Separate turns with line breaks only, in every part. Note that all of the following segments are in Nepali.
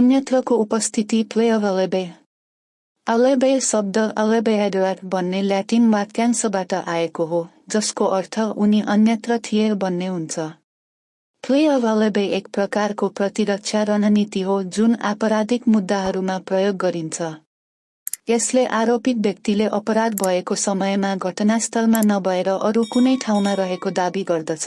अन्यत्रको उपस्थिति प्ले अफ अलेबे। अलेबे शब्द अलेबेडर भन्ने ल्याटिन वाक्यांशबाट आएको हो, जसको अर्थ उनी अन्यत्र थिए भन्ने हुन्छ। प्ले अफ अलेबे एक प्रकारको प्रतिरक्षा रणनीति हो जुन आपराधिक मुद्दाहरूमा प्रयोग गरिन्छ। यसले आरोपित व्यक्तिले अपराध भएको समयमा घटनास्थलमा नभएर अरू कुनै ठाउँमा रहेको दाबी गर्दछ।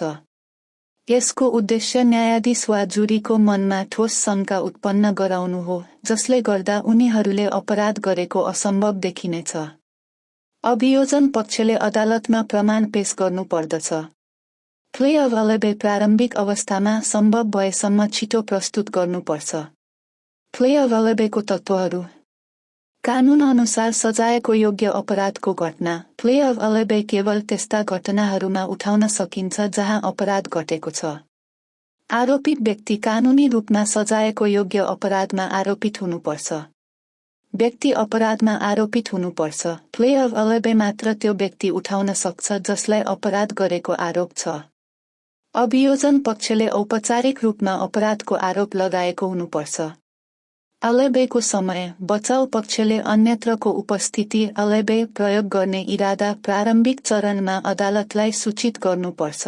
यसको उद्देश्य न्यायाधीश वा जुरीको मनमा ठोस शङ्का उत्पन्न गराउनु हो, जसले गर्दा उनीहरूले अपराध गरेको असम्भव देखिनेछ। अभियोजन पक्षले अदालतमा प्रमाण पेश गर्नु पर्दछ। प्ले अफ अलेबे प्रारम्भिक अवस्थामा सम्भव भएसम्म छिटो प्रस्तुत गर्नुपर्छ। प्ले अफ अलेबेको तत्त्वहरू। कानून अनुसार सजायको योग्य अपराधको घटना। प्ले अफ अलेबे केवल त्यस्ता घटनाहरूमा उठाउन सकिन्छ जहाँ अपराध घटेको छ। आरोपित व्यक्ति कानूनी रूपमा सजायको योग्य अपराधमा आरोपित हुनुपर्छ। व्यक्ति अपराधमा आरोपित हुनुपर्छ। प्ले अफ अलेबे मात्र त्यो व्यक्ति उठाउन सक्छ जसलाई अपराध गरेको आरोप छ। अभियोजन पक्षले औपचारिक रूपमा अपराधको आरोप लगाएको हुनुपर्छ। अलेबेको समय। बचाउ पक्षले अन्यत्रको उपस्थिति अलेबे प्रयोग गर्ने इरादा प्रारम्भिक चरणमा अदालतलाई सूचित गर्नुपर्छ।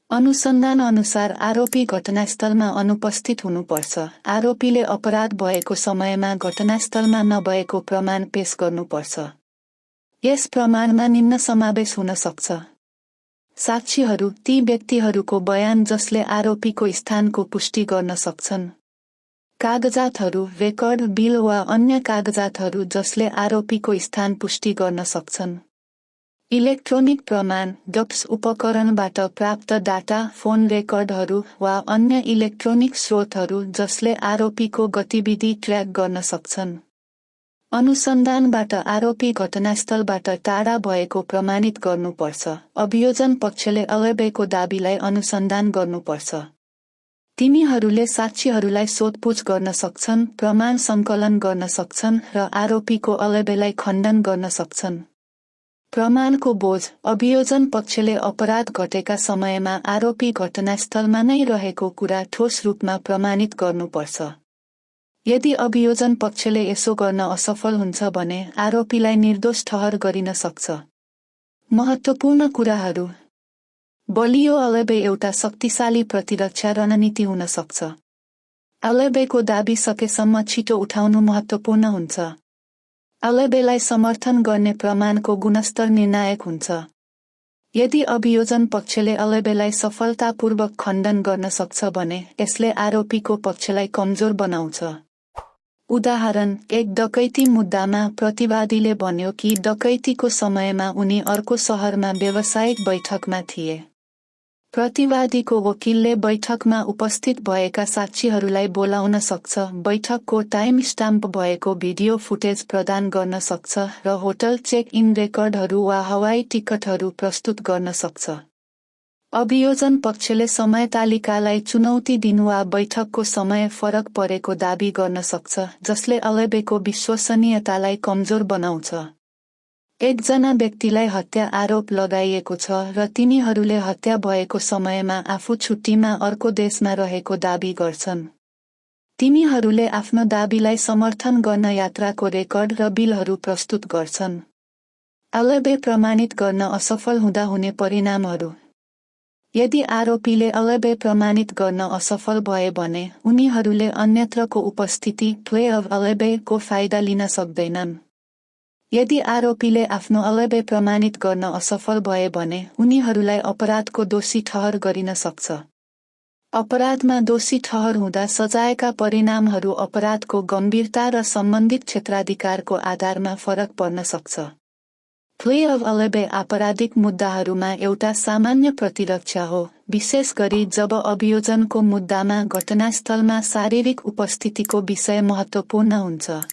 अनुसन्धान अनुसार आरोपी घटनास्थलमा अनुपस्थित हुनुपर्छ। आरोपीले अपराध भएको समयमा घटनास्थलमा नभएको प्रमाण पेश गर्नुपर्छ। यस प्रमाणमा निम्न समावेश हुन सक्छ: साक्षीहरू, ती व्यक्तिहरूको बयान जसले आरोपीको स्थानको पुष्टि गर्न सक्छन्। कागजातहरू, रेकर्ड, बिल वा अन्य कागजातहरू जसले आरोपीको स्थान पुष्टि गर्न सक्छन्। इलेक्ट्रोनिक प्रमाण, डप्स उपकरणबाट प्राप्त डाटा, फोन रेकर्डहरू वा अन्य इलेक्ट्रोनिक स्रोतहरू जसले आरोपीको गतिविधि ट्र्याक गर्न सक्छन्। अनुसन्धानबाट आरोपी घटनास्थलबाट टाढा भएको प्रमाणित गर्नुपर्छ। अभियोजन पक्षले अलेबेको दाबीलाई अनुसन्धान गर्नुपर्छ। तिनीहरूले साक्षीहरूलाई सोधपुछ गर्न सक्छन्, प्रमाण सङ्कलन गर्न सक्छन् र आरोपीको अलेबेलाई खण्डन गर्न सक्छन्। प्रमाणको बोझ। अभियोजन पक्षले अपराध घटेका समयमा आरोपी घटनास्थलमा नै रहेको कुरा ठोस रूपमा प्रमाणित गर्नुपर्छ। यदि अभियोजन पक्षले यसो गर्न असफल हुन्छ भने आरोपीलाई निर्दोष ठहर गरिन सक्छ। महत्त्वपूर्ण कुराहरू। बलियो अलेबे एउटा शक्तिशाली प्रतिरक्षा रणनीति हुन सक्छ। अलेबेको दाबी सकेसम्म छिटो उठाउनु महत्त्वपूर्ण हुन्छ। अलेबेलाई समर्थन गर्ने प्रमाणको गुणस्तर निर्णायक हुन्छ। यदि अभियोजन पक्षले अलेबेलाई सफलतापूर्वक खण्डन गर्न सक्छ भने यसले आरोपीको पक्षलाई कमजोर बनाउँछ। उदाहरण: एक डकैती मुद्दामा प्रतिवादीले भन्यो कि डकैतीको समयमा उनी अर्को शहरमा व्यावसायिक बैठकमा थिए। प्रतिवादीको वकिलले बैठकमा उपस्थित भएका साक्षीहरूलाई बोलाउन सक्छ, बैठकको टाइम स्टाम्प भएको भिडियो फुटेज प्रदान गर्न सक्छ र होटल चेक इन रेकर्डहरू वा हवाई टिकटहरू प्रस्तुत गर्न सक्छ। अभियोजन पक्षले समय तालिकालाई चुनौती दिनु वा बैठकको समय फरक परेको दाबी गर्न सक्छ, जसले अलेबेको विश्वसनीयतालाई कमजोर बनाउँछ। एकजना व्यक्तिलाई हत्या आरोप लगाइएको छ र तिनीहरूले हत्या भएको समयमा आफू छुट्टीमा अर्को देशमा रहेको दाबी गर्छन्। तिनीहरूले आफ्नो दाबीलाई समर्थन गर्न यात्राको रेकर्ड र बिलहरू प्रस्तुत गर्छन्। अलेबे प्रमाणित गर्न असफल हुँदा हुने परिणामहरू। यदि आरोपीले अलेबे प्रमाणित गर्न असफल भए भने उनीहरूले अन्यत्रको उपस्थिति प्ले अफ अलेबे को फाइदा लिन सक्दैनन्। यदि आरोपीले आफ्नो अलेबे प्रमाणित गर्न असफल भए भने उनीहरूलाई अपराधको दोषी ठहर गरिन सक्छ। अपराधमा दोषी ठहर हुँदा सजायका परिणामहरू अपराधको गम्भीरता र सम्बन्धित क्षेत्राधिकारको आधारमा फरक पर्न सक्छ। प्ले अफ अलेबे आपराधिक मुद्दाहरूमा एउटा सामान्य प्रतिरक्षा हो, विशेष गरी जब अभियोजनको मुद्दामा घटनास्थलमा शारीरिक उपस्थितिको विषय महत्त्वपूर्ण हुन्छ।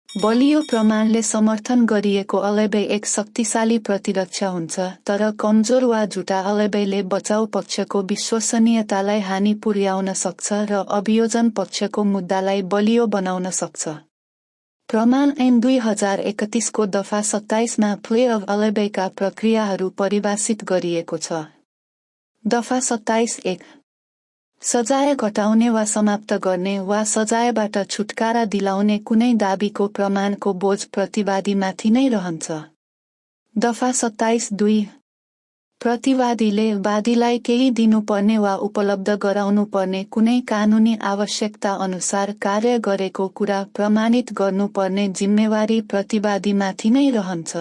बलियो प्रमाणले समर्थन गरिएको अलेबे एक शक्तिशाली प्रतिरक्षा हुन्छ, तर कमजोर वा झुटा अलेबेले बचाउ पक्षको विश्वसनीयतालाई हानि पुर्याउन सक्छ र अभियोजन पक्षको मुद्दालाई बलियो बनाउन सक्छ। प्रमाण ऐन 2031 को दफा 27 मा प्ले अफ अलेबेका प्रक्रियाहरू परिभाषित गरिएको छ। दफा 27(1) सजाय घटाउने वा समाप्त गर्ने वा सजायबाट छुटकारा दिलाउने कुनै दाबीको प्रमाणको बोझ प्रतिवादीमाथि नै रहन्छ। दफा 27(2) प्रतिवादीले वादीलाई केही दिनुपर्ने वा उपलब्ध गराउनुपर्ने कुनै कानुनी आवश्यकता अनुसार कार्य गरेको कुरा प्रमाणित गर्नुपर्ने जिम्मेवारी प्रतिवादीमाथि नै रहन्छ।